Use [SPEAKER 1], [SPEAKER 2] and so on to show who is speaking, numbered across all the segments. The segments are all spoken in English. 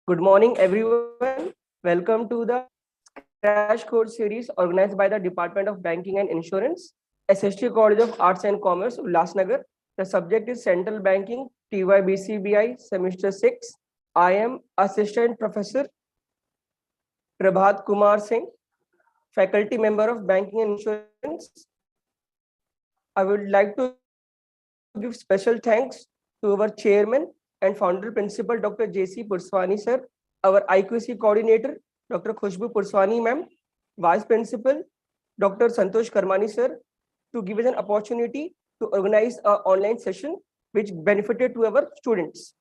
[SPEAKER 1] Good morning, everyone. Welcome to the Crash Course series organized by the Department of Banking and Insurance, S.S.T College of Arts and Commerce, Ulhasnagar. The subject is Central Banking, TYBCBI, Semester 6. I am Assistant Professor Prabhat Kumar Singh, Faculty Member of Banking and Insurance. I would like to give special thanks to our Chairman and Founder Principal, Dr. J.C. Purswani, sir, our IQC Coordinator, Dr. Khushbu Purswani, ma'am, Vice Principal, Dr. Santosh Karmani, sir, to give us an opportunity to organize an online session which benefited to our students.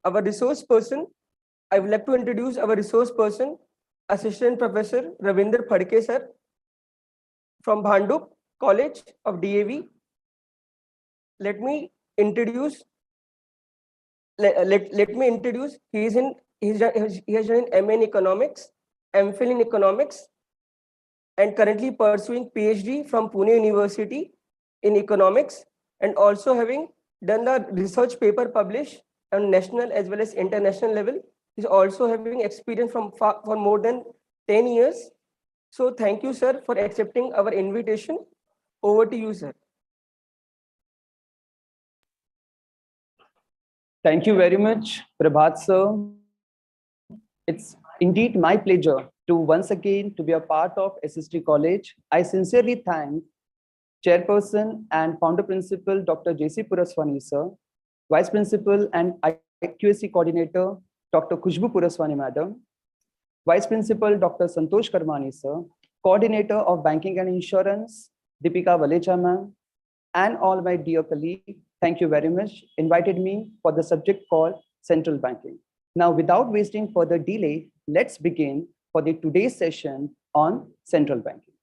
[SPEAKER 1] Our resource person, I would like to introduce our resource person, Assistant Professor Ravindra Phadke, sir, from Bhandup College of D.A.V. Let me introduce. Let me introduce. He has done an MA in Economics, MPhil in Economics, and currently pursuing PhD from Pune University in Economics, and also having done the research paper published on national as well as international level. He's also having experience for more than 10 years. So thank you, sir, for accepting our invitation. Over to you, sir.
[SPEAKER 2] Thank you very much, Prabhat sir. It's indeed my pleasure to once again to be a part of S.S.T College. I sincerely thank Chairperson and Founder Principal Dr. J.C. Purswani sir, Vice Principal and IQC Coordinator Dr. Khushbu Purswani madam, Vice Principal Dr. Santosh Karmani sir, Coordinator of Banking and Insurance Deepika Valecha ma'am, and all my dear colleagues. Thank you very much. Invited me for the subject called Central Banking. Now, without wasting further delay, let's begin for the today's session on Central Banking.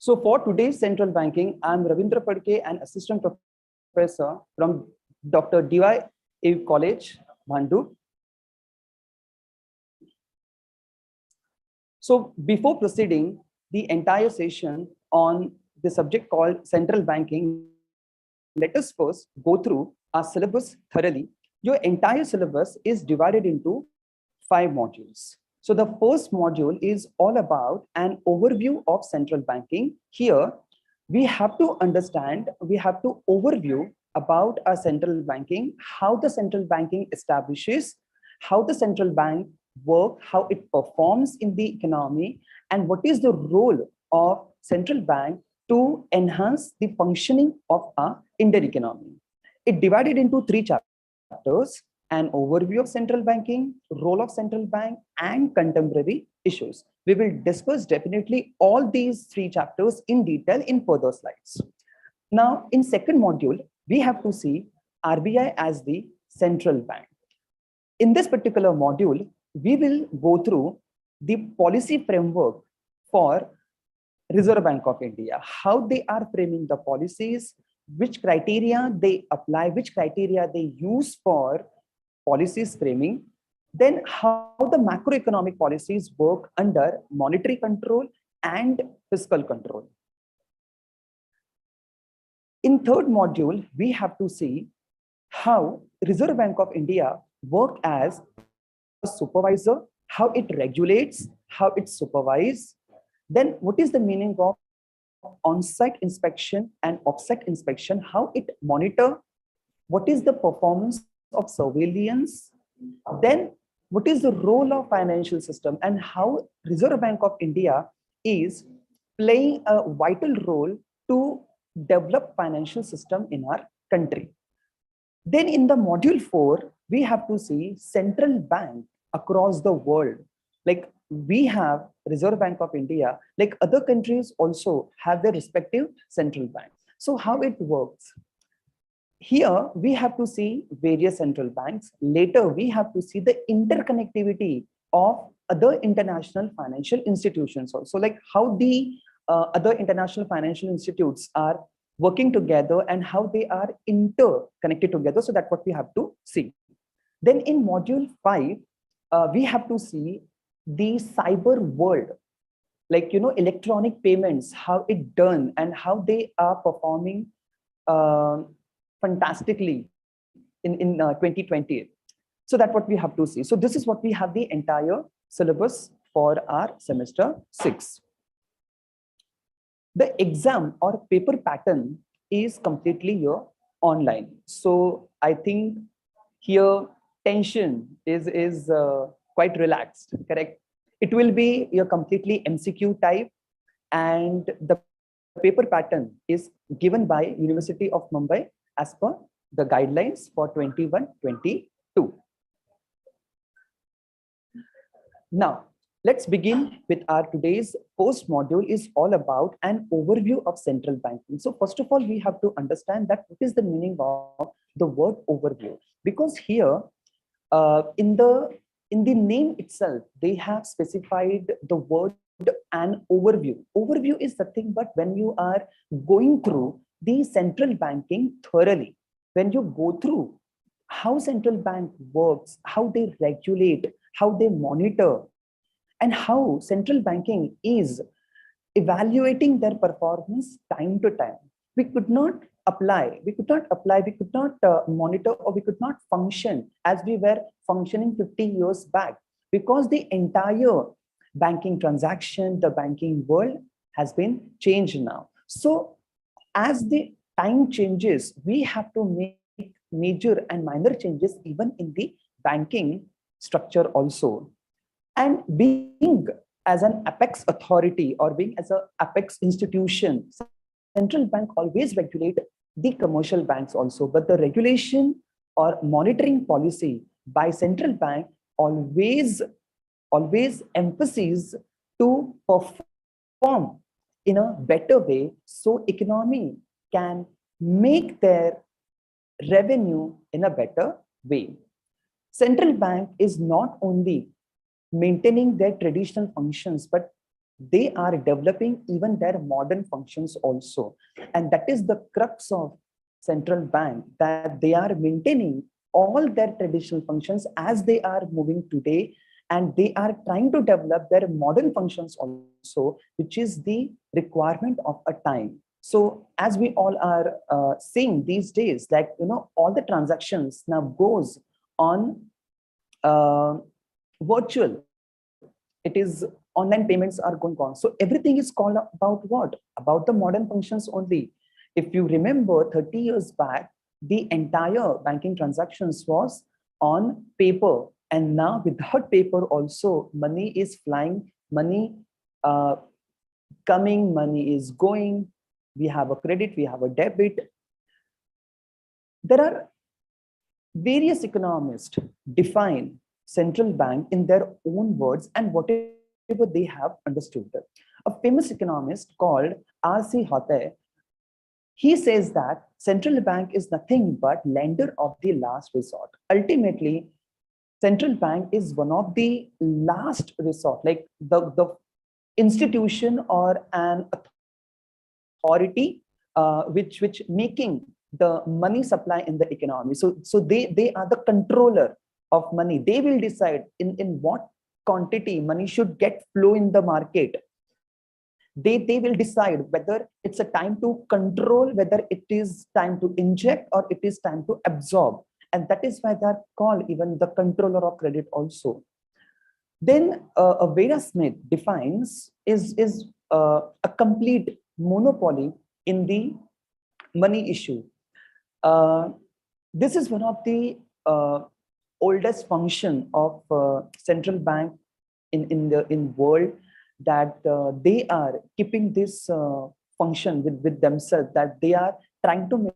[SPEAKER 2] So for today's Central Banking, I'm Ravindra Phadke, an Assistant Professor from Dr. D.A.V College, Bhandup. So before proceeding the entire session on the subject called Central Banking, let us first go through our syllabus thoroughly. Your entire syllabus is divided into 5 modules. So the first module is all about an overview of central banking. Here, we have to understand, we have to overview about our central banking, how the central banking establishes, how the central bank work, how it performs in the economy, and what is the role of central bank to enhance the functioning of our Indian economy. It divided into 3 chapters: an overview of central banking, role of central bank, and contemporary issues. We will discuss definitely all these 3 chapters in detail in further slides. Now, in second module, we have to see RBI as the central bank. In this particular module, we will go through the policy framework for Reserve Bank of India, how they are framing the policies, which criteria they apply, which criteria they use for policies framing, then how the macroeconomic policies work under monetary control and fiscal control. In third module, we have to see how Reserve Bank of India work as a supervisor, how it regulates, how it supervises. Then what is the meaning of on-site inspection and off-site inspection, how it monitor, what is the performance of surveillance, then what is the role of financial system and how Reserve Bank of India is playing a vital role to develop financial system in our country. Then in the module 4, we have to see central bank across the world. Like we have Reserve Bank of India, like other countries also have their respective central banks. So how it works? Here we have to see various central banks. Later we have to see the interconnectivity of other international financial institutions also, like how the other international financial institutes are working together and how they are interconnected together. So that's what we have to see. Then in module 5, we have to see the cyber world like, electronic payments, how it done and how they are performing fantastically in 2020. So that's what we have to see. So this is what we have the entire syllabus for our semester 6. The exam or paper pattern is completely here online. So I think here tension is quite relaxed, correct? It will be your completely MCQ type, and the paper pattern is given by University of Mumbai as per the guidelines for 21-22. Now, let's begin with our today's post module is all about an overview of central banking. So first of all, we have to understand that what is the meaning of the word overview, because here in the name itself, they have specified the word an overview. Overview is nothing but when you are going through the central banking thoroughly, when you go through how central bank works, how they regulate, how they monitor, and how central banking is evaluating their performance time to time. We could not monitor, or we could not function as we were functioning 50 years back, because the entire banking transaction, the banking world has been changed now. So as the time changes, we have to make major and minor changes even in the banking structure also. And being as an apex authority or being as an apex institution, central bank always regulate the commercial banks also, but the regulation or monitoring policy by central bank always emphasizes to perform in a better way, so economy can make their revenue in a better way. Central bank is not only maintaining their traditional functions, but they are developing even their modern functions also. And that is the crux of central bank, that they are maintaining all their traditional functions as they are moving today, and they are trying to develop their modern functions also, which is the requirement of a time. So as we all are seeing these days, like, all the transactions now goes on virtual. It is online payments are going on. So everything is called about what? About the modern functions only. If you remember 30 years back, the entire banking transactions was on paper. And now without paper also, money is flying, money coming, money is going. We have a credit, we have a debit. There are various economists define central bank in their own words and whatever they have understood. A famous economist called R.C. Phadke, he says that central bank is nothing but lender of the last resort. Ultimately, central bank is one of the last resort, like the institution or an authority which making the money supply in the economy. So they are the controller of money. They will decide in what quantity money should get flow in the market. They will decide whether it's a time to control, whether it is time to inject, or it is time to absorb. And that is why they're called even the controller of credit also. Then Vera Smith defines is a complete monopoly in the money issue. This is one of the oldest function of central bank in world, that they are keeping this function with themselves, that they are trying to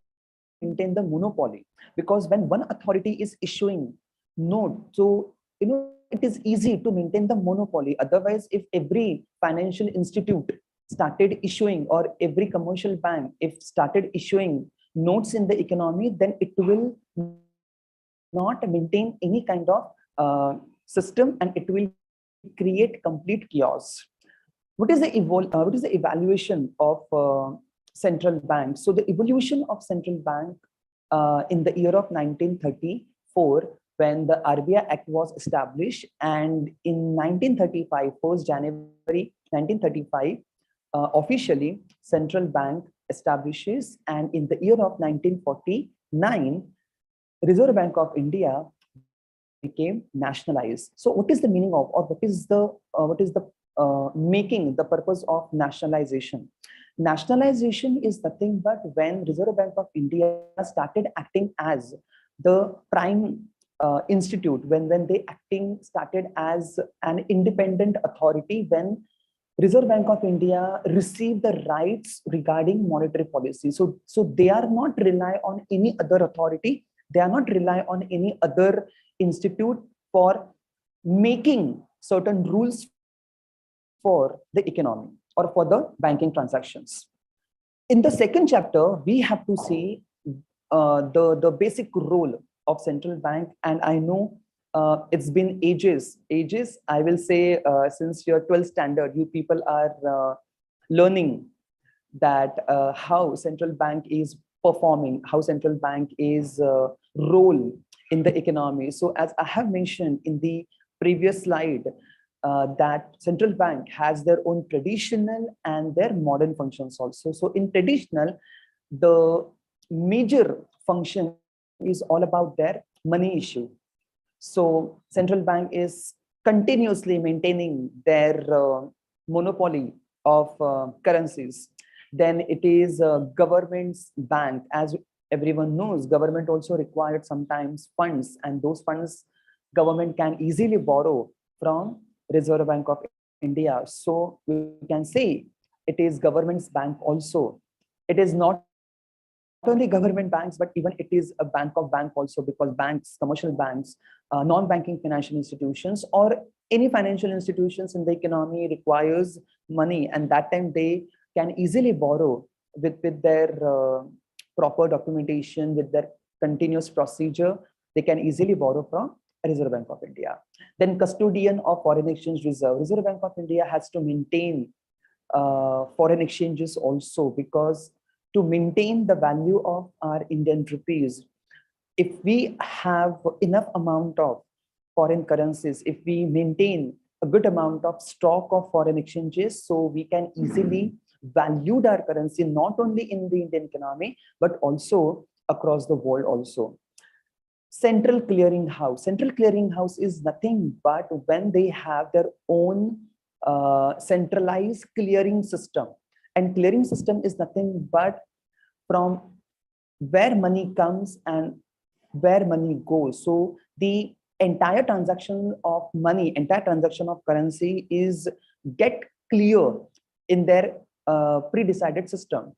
[SPEAKER 2] maintain the monopoly. Because when one authority is issuing note, so it is easy to maintain the monopoly. Otherwise, if every financial institute started issuing, or every commercial bank if started issuing notes in the economy, then it will not maintain any kind of system, and it will create complete chaos. What is the evaluation of central bank? So the evolution of central bank in the year of 1934 when the RBI Act was established, and in 1935, 1st January 1935, officially central bank establishes, and in the year of 1949, Reserve Bank of India became nationalized. So what is the meaning of, or what is the making, the purpose of nationalization? Nationalization is nothing but when Reserve Bank of India started acting as the prime institute, when they started as an independent authority, when Reserve Bank of India received the rights regarding monetary policy. So they are not rely on any other authority. They are not rely on any other institute for making certain rules for the economy or for the banking transactions. In the second chapter, we have to see the basic role of central bank. And I know it's been ages, I will say, since your 12th standard, you people are learning that how central bank is performing, how central bank is role in the economy. So as I have mentioned in the previous slide, that central bank has their own traditional and their modern functions also. So in traditional, the major function is all about their money issue. So central bank is continuously maintaining their monopoly of currencies. Then it is government's bank. As everyone knows, government also required sometimes funds, and those funds government can easily borrow from Reserve Bank of India. So we can say it is government's bank also. It is not only government banks, but even it is a bank of bank also, because banks, commercial banks, non-banking financial institutions, or any financial institutions in the economy requires money, and that time they can easily borrow with their proper documentation, with their continuous procedure. They can easily borrow from Reserve Bank of India. Then custodian of foreign exchange reserve. Reserve Bank of India has to maintain foreign exchanges also, because to maintain the value of our Indian rupees, if we have enough amount of foreign currencies, if we maintain a good amount of stock of foreign exchanges, so we can easily value our currency not only in the Indian economy, but also across the world also. Central clearing house. Central clearing house is nothing but when they have their own centralized clearing system. And clearing system is nothing but from where money comes and where money goes. So the entire transaction of money, entire transaction of currency is get clear in their pre-decided system.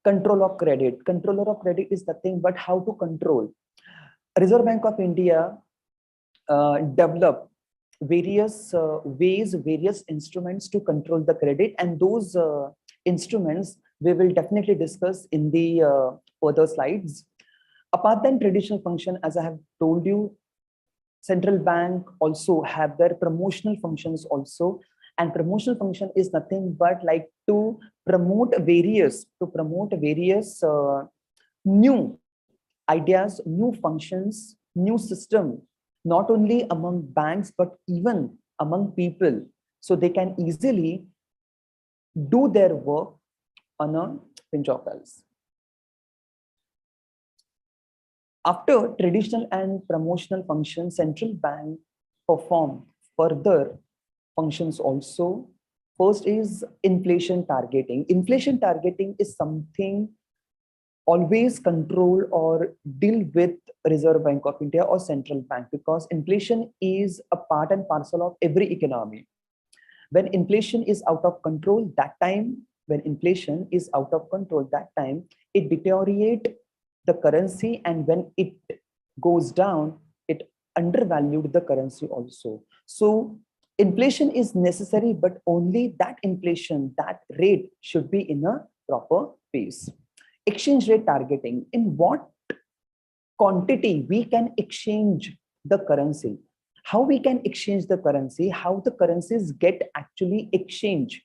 [SPEAKER 2] Control of credit. Controller of credit is nothing but how to control. Reserve Bank of India developed various ways, various instruments to control the credit, and those instruments we will definitely discuss in the further slides. Apart than traditional function, as I have told you, central bank also have their promotional functions also, and promotional function is nothing but like to promote various new ideas, new functions, new system, not only among banks, but even among people. So they can easily do their work on a pinch of pulse. After traditional and promotional functions, central bank perform further functions also. First is inflation targeting. Inflation targeting is something always control or deal with Reserve Bank of India or central bank, because inflation is a part and parcel of every economy. When inflation is out of control, that time, it deteriorates the currency, and when it goes down, it undervalued the currency also. So inflation is necessary, but only that inflation, that rate should be in a proper pace. Exchange rate targeting. In what quantity we can exchange the currency, how we can exchange the currency, how the currencies get actually exchanged,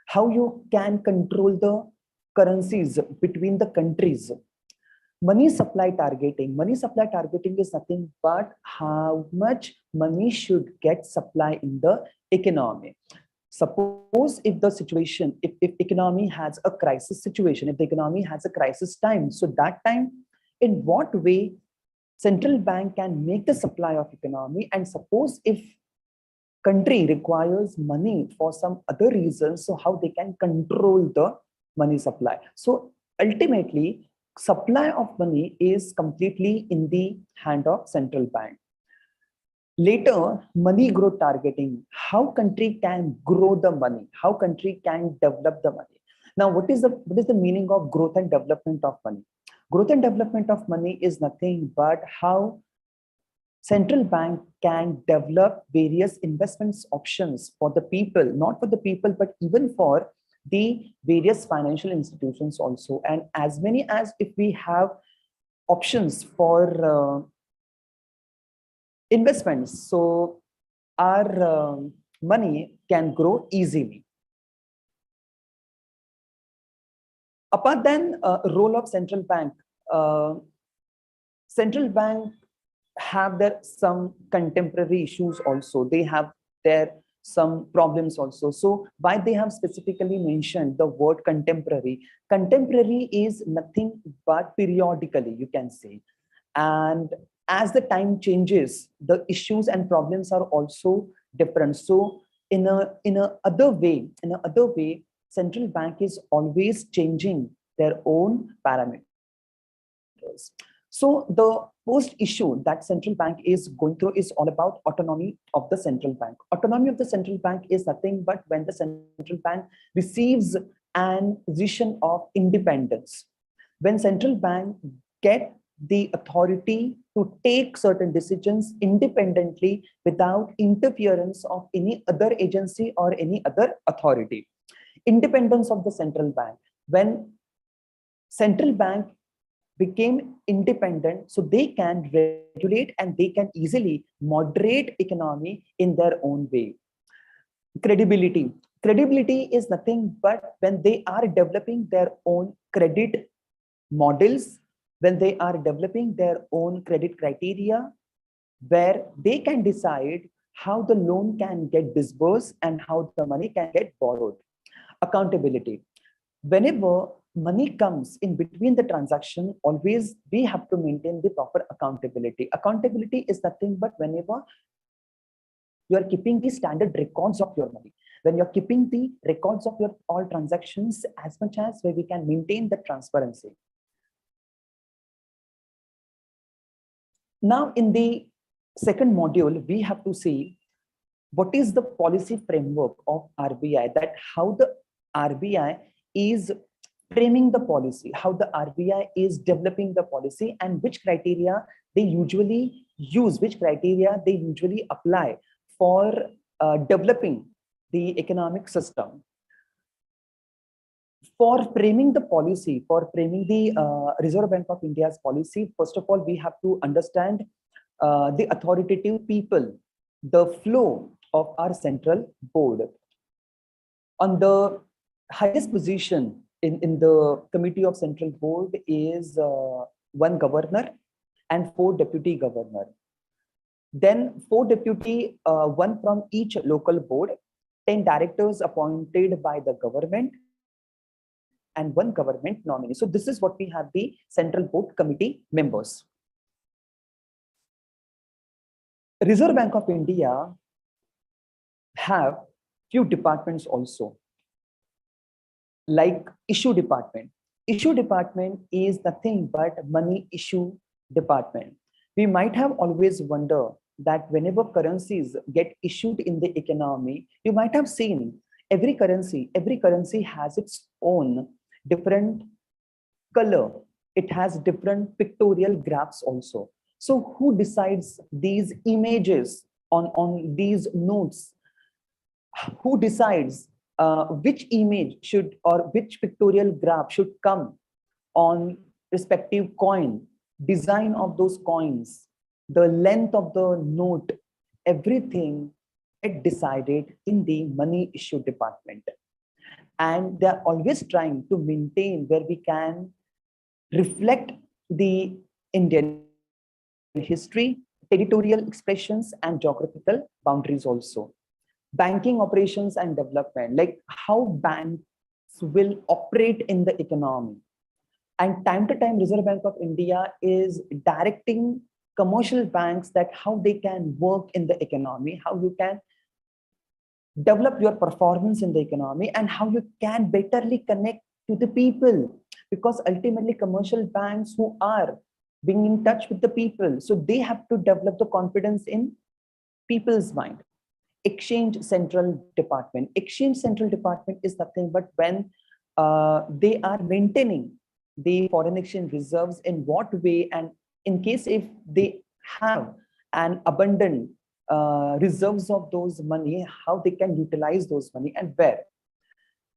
[SPEAKER 2] how you can control the currencies between the countries. Money supply targeting. Money supply targeting is nothing but how much money should get supply in the economy. Suppose if the situation, if economy has a crisis situation, if the economy has a crisis time, so that time, in what way central bank can make the supply of economy? And suppose if country requires money for some other reasons, so how they can control the money supply. So ultimately, supply of money is completely in the hand of central bank. Later, money growth targeting, how country can grow the money, how country can develop the money. Now, what is the meaning of growth and development of money? Growth and development of money is nothing but how central bank can develop various investments options for the people, not for the people, but even for the various financial institutions also. And as many as if we have options for investments, so our money can grow easily. Apart than role of central bank have their some contemporary issues also. They have their some problems also. So why they have specifically mentioned the word contemporary? Contemporary is nothing but periodically, you can say. And as the time changes, the issues and problems are also different. So in a other way, central bank is always changing their own parameters. So the first issue that central bank is going through is all about autonomy of the central bank. Autonomy of the central bank is nothing but when the central bank receives an position of independence. When central bank get the authority to take certain decisions independently without interference of any other agency or any other authority. Independence of the central bank. When central bank became independent, so they can regulate and they can easily moderate economy in their own way. Credibility. Credibility is nothing but when they are developing their own credit models, when they are developing their own credit criteria, where they can decide how the loan can get disbursed and how the money can get borrowed. Accountability. Whenever money comes in between the transaction, always we have to maintain the proper accountability. Accountability is nothing but whenever you are keeping the standard records of your money, when you're keeping the records of your all transactions as much as where we can maintain the transparency. Now, in the second module, we have to see what is the policy framework of RBI, that how the RBI is framing the policy, how the RBI is developing the policy, and which criteria they usually use, which criteria they usually apply for developing the economic system. For framing the policy, for framing the Reserve Bank of India's policy, first of all, we have to understand the authoritative people, the flow of our central board. On the highest position in the committee of central board is one governor and 4 deputy governor. Then 4 deputy, one from each local board, 10 directors appointed by the government, and 1 government nominee. So this is what we have the central board committee members. Reserve Bank of India have few departments also, like issue department. Issue department is nothing but money issue department. We might have always wondered that whenever currencies get issued in the economy, you might have seen every currency has its own different color. It has different pictorial graphs also. So who decides these images on these notes? Who decides which image should or which pictorial graph should come on respective coin, design of those coins, the length of the note, everything get decided in the money issue department. And they're always trying to maintain where we can reflect the Indian history, territorial expressions, and geographical boundaries also. Banking operations and development, like how banks will operate in the economy. And time to time, Reserve Bank of India is directing commercial banks that how they can work in the economy, how you can develop your performance in the economy, and how you can betterly connect to the people. Because ultimately, commercial banks who are being in touch with the people, so they have to develop the confidence in people's mind. Exchange Central Department. Exchange Central Department is nothing but when they are maintaining the foreign exchange reserves, in what way, and in case if they have an abundant reserves of those money, how they can utilize those money and where.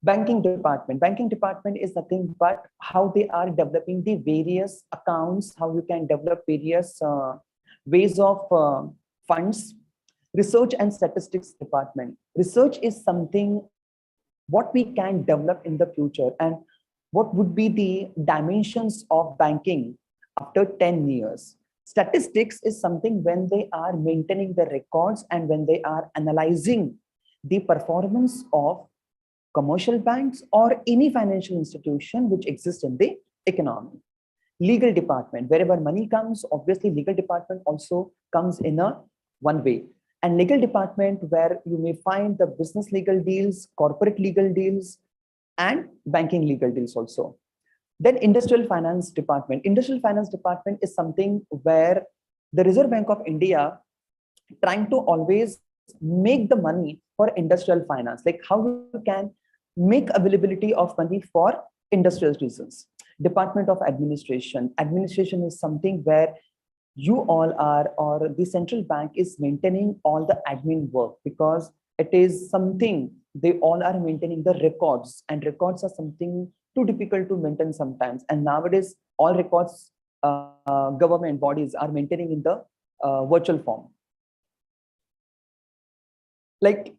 [SPEAKER 2] Banking department. Banking department is nothing but how they are developing the various accounts, how you can develop various ways of funds. Research and statistics department. Research is something what we can develop in the future, and what would be the dimensions of banking after 10 years. Statistics is something when they are maintaining the records and when they are analyzing the performance of commercial banks or any financial institution which exists in the economy. Legal department, wherever money comes, obviously legal department also comes in a one way. And legal department, where you may find the business legal deals, corporate legal deals, and banking legal deals also. Then industrial finance department. Industrial finance department is something where the Reserve Bank of India trying to always make the money for industrial finance, like how you can make availability of money for industrial reasons. Department of Administration. Administration is something where you all are, or the central bank is maintaining all the admin work, because it is something they all are maintaining the records, and records are something too difficult to maintain sometimes. And nowadays, all records government bodies are maintaining in the virtual form. Like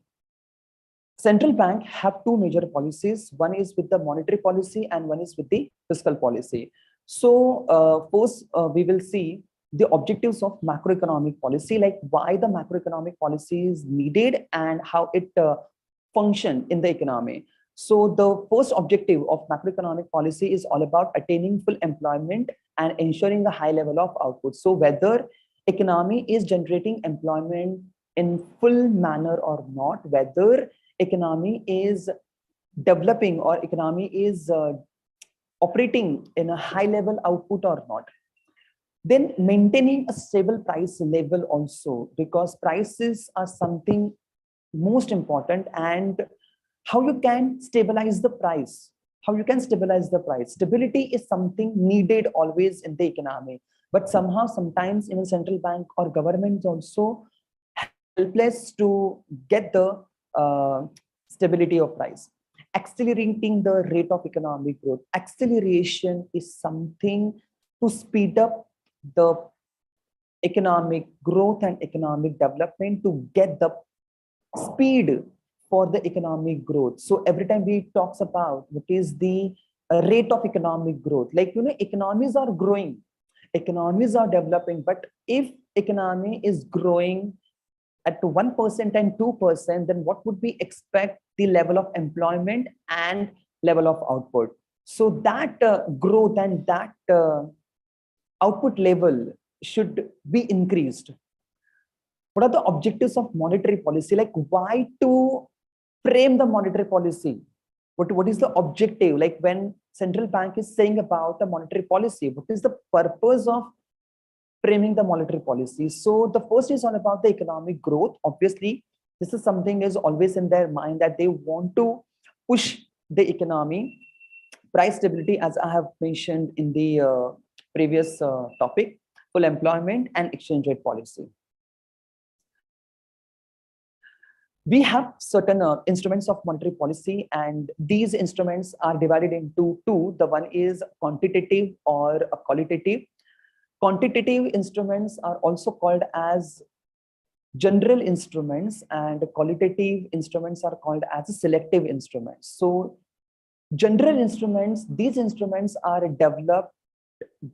[SPEAKER 2] central bank have two major policies. One is with the monetary policy and one is with the fiscal policy. So first we will see the objectives of macroeconomic policy, like why the macroeconomic policy is needed and how it function in the economy. So the first objective of macroeconomic policy is all about attaining full employment and ensuring a high level of output. So whether economy is generating employment in full manner or not, whether economy is developing or economy is operating in a high level output or not. Then maintaining a stable price level also, because prices are something most important, and how you can stabilize the price. How you can stabilize the price. Stability is something needed always in the economy, but somehow sometimes even central bank or governments also helpless to get the stability of price. Accelerating the rate of economic growth. Acceleration is something to speed up the economic growth and economic development, to get the speed for the economic growth. So every time we talks about what is the rate of economic growth, like, you know, economies are growing, economies are developing, but if economy is growing at 1% and 2%, then what would we expect the level of employment and level of output? So that growth and that output level should be increased. What are the objectives of monetary policy? Like, why to frame the monetary policy? What is the objective? Like, when central bank is saying about the monetary policy, what is the purpose of framing the monetary policy? So the first is all about the economic growth. Obviously, this is something is always in their mind, that they want to push the economy. Price stability, as I have mentioned in the previous topic, full employment and exchange rate policy. We have certain instruments of monetary policy, and these instruments are divided into two. The one is quantitative or qualitative. Quantitative instruments are also called as general instruments, and qualitative instruments are called as selective instruments. So general instruments, these instruments are developed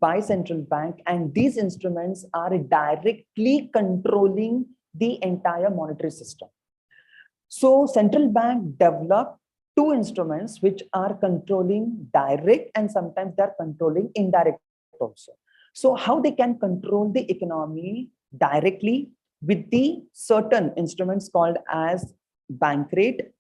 [SPEAKER 2] by central bank, and these instruments are directly controlling the entire monetary system. So central bank develop two instruments which are controlling direct, and sometimes they're controlling indirect also. So how they can control the economy directly with the certain instruments called as bank rate,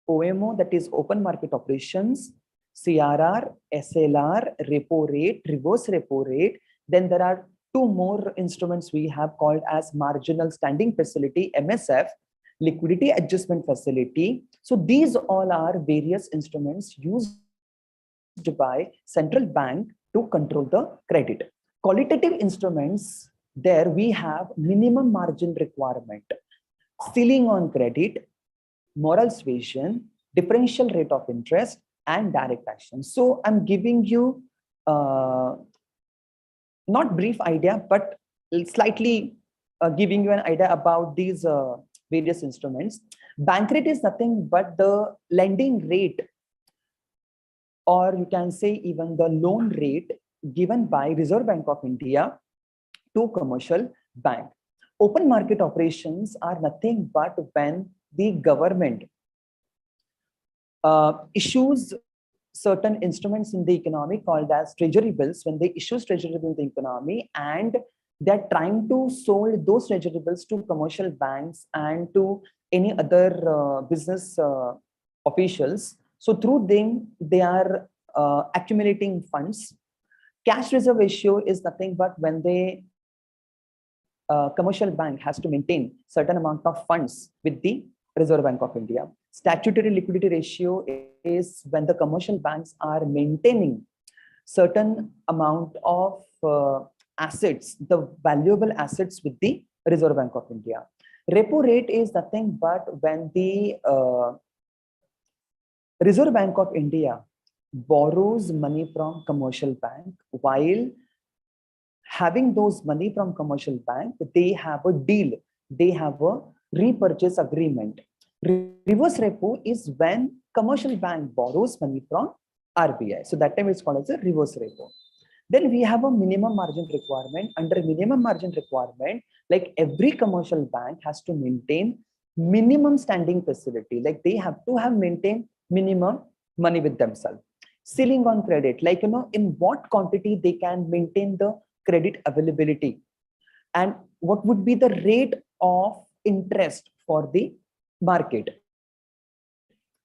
[SPEAKER 2] OMO, that is open market operations, CRR, SLR, repo rate, reverse repo rate. Then there are two more instruments we have called as marginal standing facility, MSF, liquidity adjustment facility. So these all are various instruments used by central bank to control the credit. Qualitative instruments, there we have minimum margin requirement, ceiling on credit, moral suasion, differential rate of interest, and direct action. So I'm giving you not brief idea, but slightly giving you an idea about these various instruments. Bank rate is nothing but the lending rate, or you can say even the loan rate given by Reserve Bank of India to commercial bank. Open market operations are nothing but when the government issues certain instruments in the economy called as treasury bills. When they issue treasury bills in the economy, and they're trying to sold those treasury bills to commercial banks and to any other business officials. So through them, they are accumulating funds. Cash reserve ratio is nothing but when they commercial bank has to maintain certain amount of funds with the Reserve Bank of India. Statutory liquidity ratio is when the commercial banks are maintaining certain amount of assets, the valuable assets with the Reserve Bank of India. Repo rate is nothing but when the Reserve Bank of India borrows money from commercial bank. While having those money from commercial bank, they have a deal, they have a repurchase agreement. Reverse repo is when commercial bank borrows money from RBI. So that time it's called as a reverse repo. Then we have a minimum margin requirement. Under minimum margin requirement, like every commercial bank has to maintain minimum standing facility, like they have to have maintained minimum money with themselves. Ceiling on credit, like in what quantity they can maintain the credit availability, and what would be the rate of interest for the market.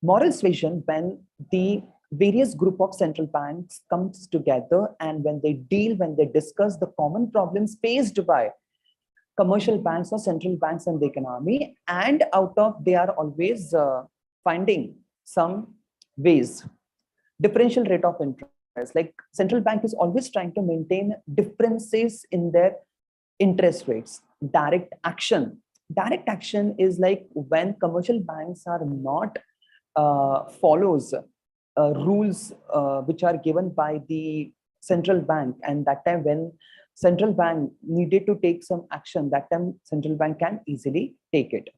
[SPEAKER 2] Moral suasion, when the various group of central banks comes together and when they deal, when they discuss the common problems faced by commercial banks or central banks in the economy, and out of they are always finding some ways. Differential rate of interest, like central bank is always trying to maintain differences in their interest rates. Direct action. Direct action is like when commercial banks are not follows rules which are given by the central bank, and that time when central bank needed to take some action, that time central bank can easily take it.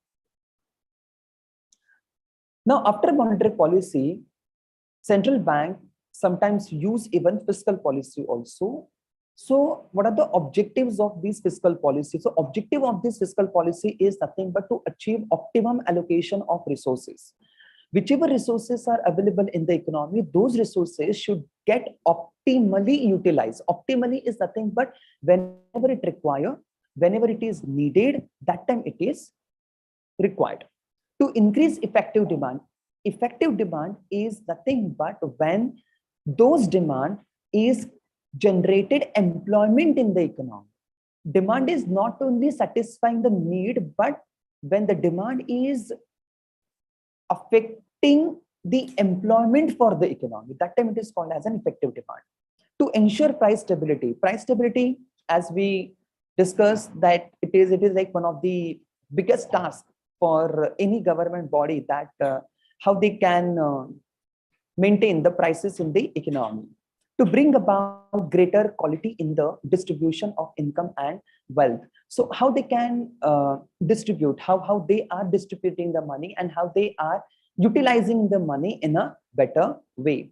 [SPEAKER 2] Now, after monetary policy, central bank sometimes use even fiscal policy also. So what are the objectives of these fiscal policies? So objective of this fiscal policy is nothing but to achieve optimum allocation of resources. Whichever resources are available in the economy, those resources should get optimally utilized. Optimally is nothing but whenever it requires, whenever it is needed, that time it is required. To increase effective demand. Effective demand is nothing but when those demand is generated employment in the economy. Demand is not only satisfying the need, but when the demand is affecting the employment for the economy, that time it is called as an effective demand. To ensure price stability. Price stability, as we discussed, that it is like one of the biggest tasks for any government body, that how they can maintain the prices in the economy. To bring about greater quality in the distribution of income and wealth. So how they can distribute, how they are distributing the money, and how they are utilizing the money in a better way.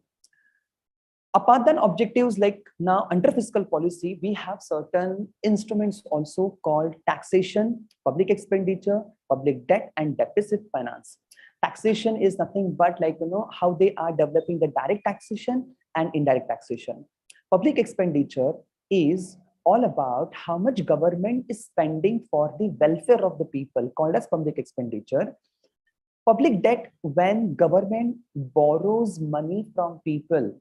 [SPEAKER 2] Apart than objectives, like now under fiscal policy, we have certain instruments also called taxation, public expenditure, public debt, and deficit finance. Taxation is nothing but like, how they are developing the direct taxation and indirect taxation. Public expenditure is all about how much government is spending for the welfare of the people, called as public expenditure. Public debt, when government borrows money from people,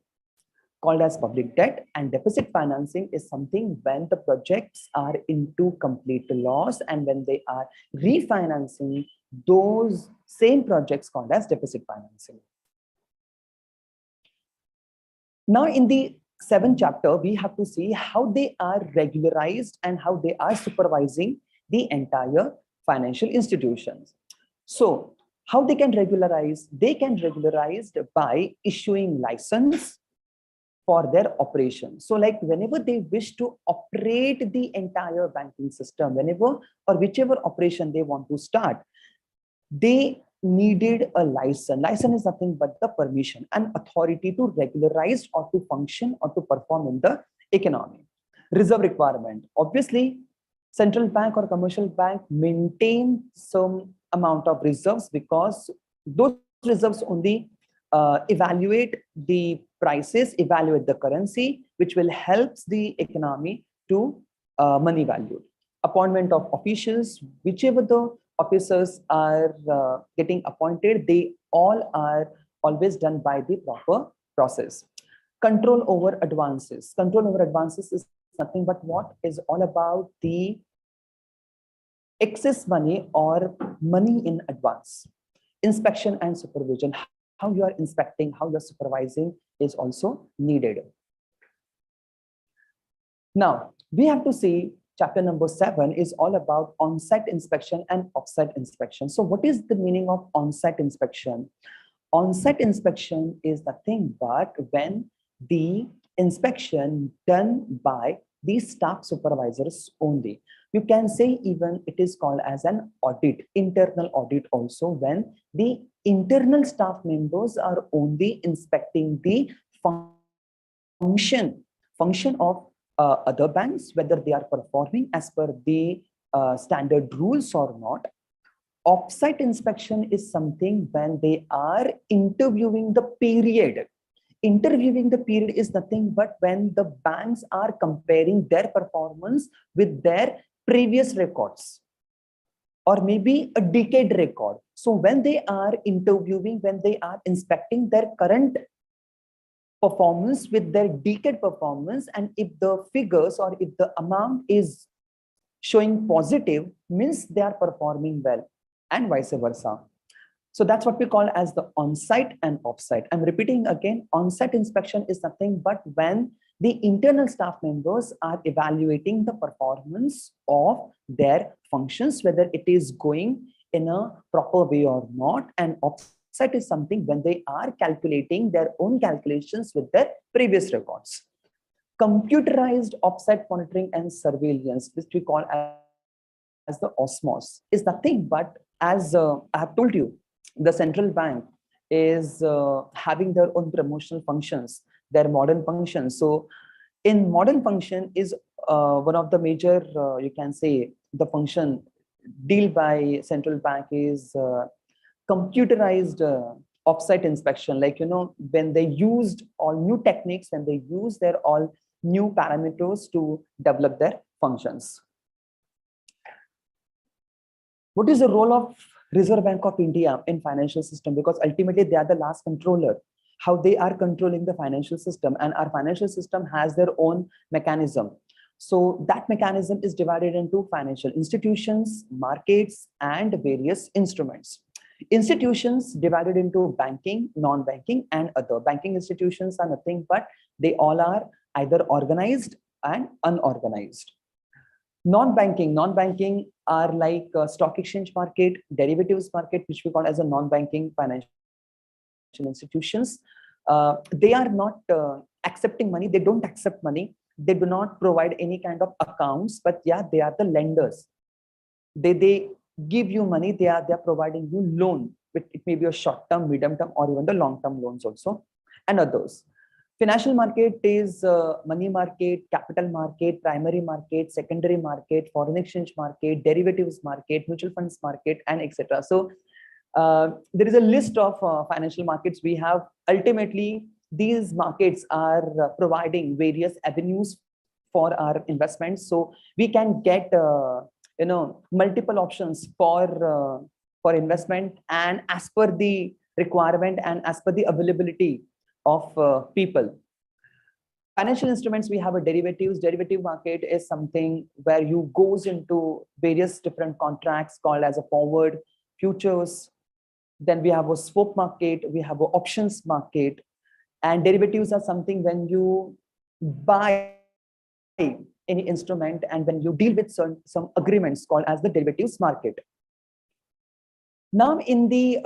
[SPEAKER 2] called as public debt. And deficit financing is something when the projects are into complete loss and when they are refinancing those same projects, called as deficit financing. Now in the 7th chapter, we have to see how they are regularized and how they are supervising the entire financial institutions. So how they can regularize? They can regularize by issuing license for their operation. So like whenever they wish to operate the entire banking system, whenever or whichever operation they want to start, they needed a license. License is nothing but the permission and authority to regularize or to function or to perform in the economy. Reserve requirement. Obviously, central bank or commercial bank maintain some amount of reserves because those reserves only evaluate the prices, evaluate the currency, which will help the economy to money value. Appointment of officials, whichever the officers are getting appointed, they all are always done by the proper process. Control over advances. Control over advances is nothing but what is all about the excess money or money in advance. Inspection and supervision. How you are inspecting, how you're supervising is also needed. Now, we have to see chapter number 7 is all about on-site inspection and off-site inspection. So what is the meaning of on-site inspection? On-site inspection is nothing but when the inspection done by the staff supervisors only. You can say even it is called as an audit, internal audit also, when the internal staff members are only inspecting the function of other banks, whether they are performing as per the standard rules or not. Offsite inspection is something when they are interviewing the period. Interviewing the period is nothing but when the banks are comparing their performance with their previous records or maybe a decade record. So when they are interviewing, when they are inspecting their current performance with their decade performance, and if the figures or if the amount is showing positive, means they are performing well, and vice versa. So that's what we call as the on-site and off-site. I'm repeating again, on-site inspection is nothing but when the internal staff members are evaluating the performance of their functions, whether it is going in a proper way or not. And off-site is something when they are calculating their own calculations with their previous records. Computerized off-site monitoring and surveillance, which we call as the OSMOS, is nothing but, as I have told you, the central bank is having their own promotional functions, their modern functions. So in modern function is one of the major, you can say, the function deal by central bank is computerized offsite inspection. Like, when they used all new techniques, when they use their all new parameters to develop their functions. What is the role of Reserve Bank of India in financial system? Because ultimately they are the last controller, how they are controlling the financial system, and our financial system has their own mechanism. So that mechanism is divided into financial institutions, markets, and various instruments. Institutions divided into banking, non-banking, and other. Banking institutions are nothing but they all are either organized and unorganized. Non-banking are like stock exchange market, derivatives market, which we call as a non-banking financial institutions. They are not accepting money. They don't accept money. They do not provide any kind of accounts, but yeah, they are the lenders. They give you money. They are providing you loan. It may be a short-term, medium-term, or even the long-term loans also, and others. Financial market is money market, capital market, primary market, secondary market, foreign exchange market, derivatives market, mutual funds market, and etc. So there is a list of financial markets we have. Ultimately, these markets are providing various avenues for our investments, so we can get multiple options for investment, and as per the requirement and as per the availability of people. Financial instruments, we have a derivatives. Derivative market is something where you goes into various different contracts called as a forward, futures. Then we have a swap market, we have an options market, and derivatives are something when you buy any instrument and when you deal with some agreements called as the derivatives market. Now in the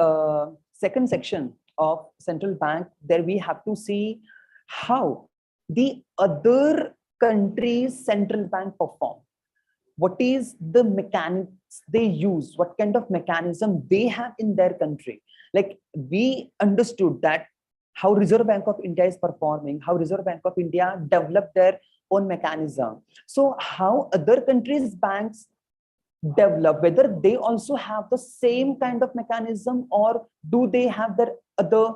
[SPEAKER 2] second section of central bank, there we have to see how the other countries' central bank perform. What is the mechanics they use? What kind of mechanism they have in their country? Like we understood that how Reserve Bank of India is performing, how Reserve Bank of India developed their own mechanism. So how other countries' banks develop, whether they also have the same kind of mechanism or do they have their other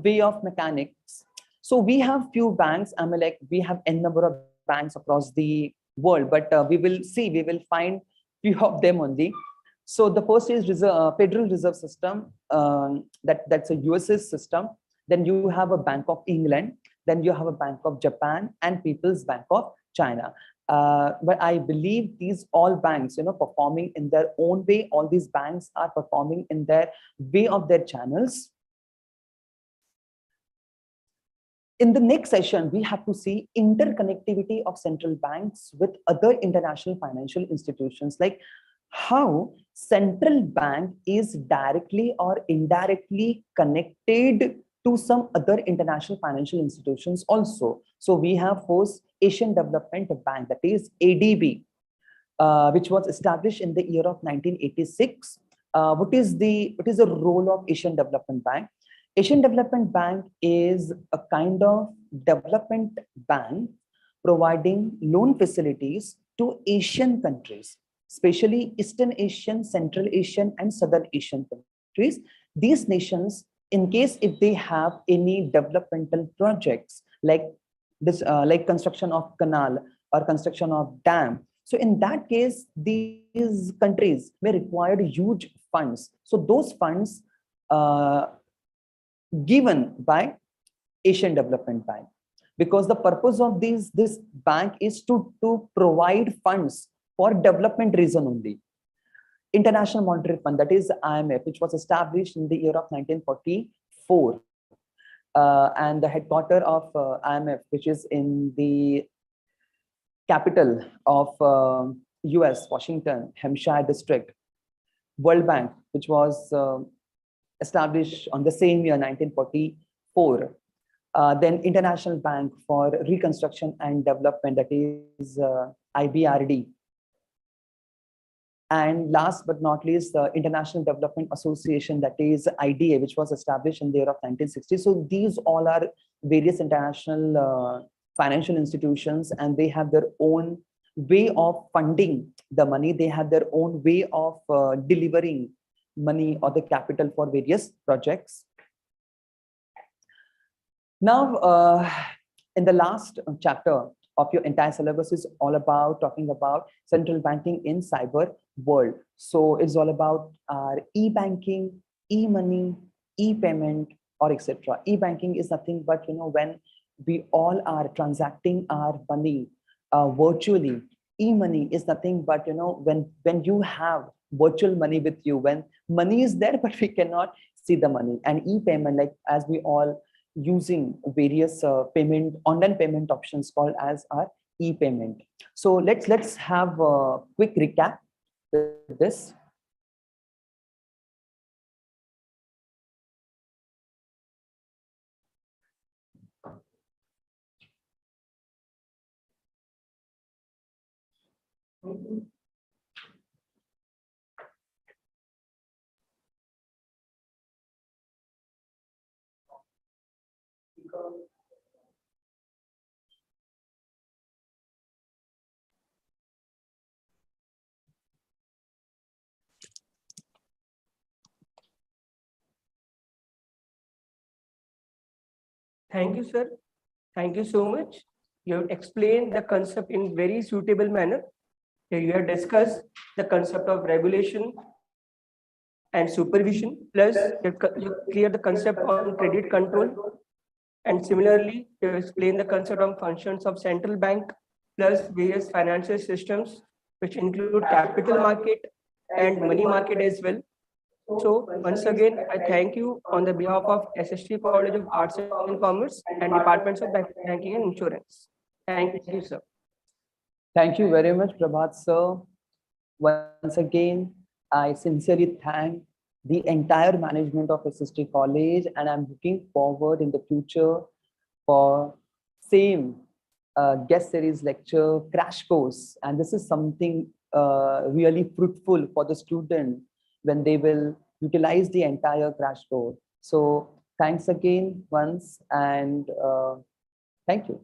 [SPEAKER 2] way of mechanics. So we have few banks, I mean, like we have n number of banks across the world, but we will find few of them only. So the first is Federal Reserve System, that's a US's system. Then you have a Bank of England, then you have a Bank of Japan and People's Bank of China. But I believe these all banks, performing in their own way. All these banks are performing in their way of their channels. In the next session, we have to see interconnectivity of central banks with other international financial institutions, like how central bank is directly or indirectly connected to some other international financial institutions also. So we have first Asian Development Bank, that is ADB, which was established in the year of 1986. What is the role of Asian Development Bank? Asian Development Bank is a kind of development bank providing loan facilities to Asian countries, especially Eastern Asian, Central Asian, and Southern Asian countries. These nations, in case if they have any developmental projects like this, like construction of canal or construction of dam. So in that case, these countries may require huge funds. So those funds given by Asian Development Bank, because the purpose of this bank is to provide funds for development reason only. International Monetary Fund, that is IMF, which was established in the year of 1944, and the headquarters of IMF, which is in the capital of US, Washington, Hampshire district. World Bank, which was established on the same year, 1944. Then International Bank for Reconstruction and Development, that is IBRD. And last but not least, the International Development Association, that is IDA, which was established in the year of 1960. So these all are various international financial institutions, and they have their own way of funding the money. They have their own way of delivering money or the capital for various projects. Now, in the last chapter of your entire syllabus is all about talking about central banking in cyber world. So it's all about our e-banking, e-money, e-payment, or etc. E-banking is nothing but when we all are transacting our money virtually. E-money is nothing but when you have virtual money with you, when money is there but we cannot see the money. And e-payment, like as we all using various online payment options called as our e-payment. So let's have a quick recap with this.
[SPEAKER 1] Thank you, sir. Thank you so much. You have explained the concept in very suitable manner. Here you have discussed the concept of regulation and supervision, plus you clear the concept on credit control. And similarly, you explain the concept of functions of central bank, plus various financial systems, which include capital market and money market as well. So once again, I thank you on the behalf of S.S.T College of Arts and Commerce and Departments of Banking and Insurance. Thank you, sir.
[SPEAKER 2] Thank you very much, Prabhat sir. Once again, I sincerely thank the entire management of S.S.T College, and I'm looking forward in the future for same guest series lecture crash course. And this is something really fruitful for the student when they will utilize the entire crash course. So thanks again once, and thank you.